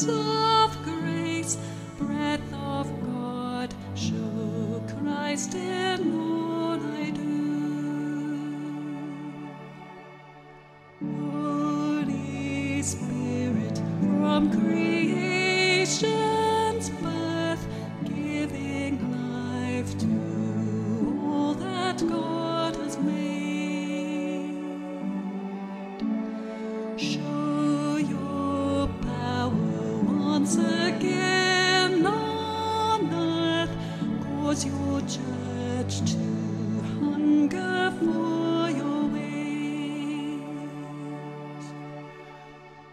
of grace, breath of God, show Christ in all I do. Holy Spirit, from creation's birth, giving life to all that God has made, show your power once again on earth, cause your church to hunger for your ways.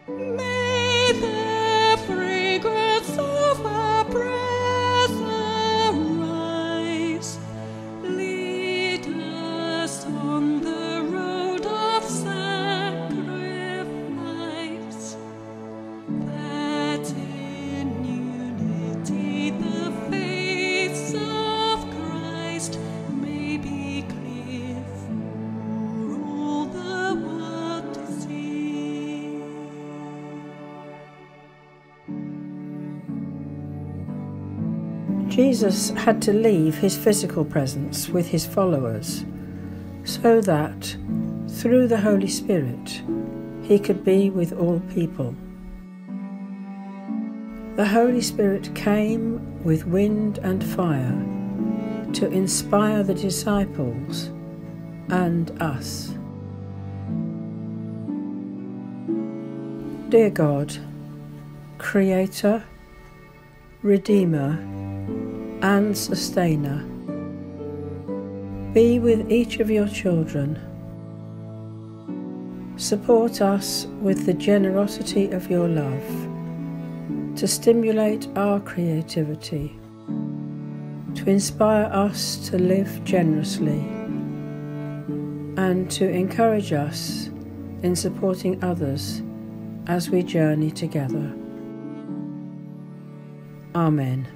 May the fragrance of our breath arise, lead us on the road of sacrifice, that in unity the face of Christ may be clear for all the world to see. Jesus had to leave his physical presence with his followers so that, through the Holy Spirit, he could be with all people. The Holy Spirit came with wind and fire to inspire the disciples and us. Dear God, Creator, Redeemer, and Sustainer, be with each of your children. Support us with the generosity of your love to stimulate our creativity, to inspire us to live generously, and to encourage us in supporting others as we journey together. Amen.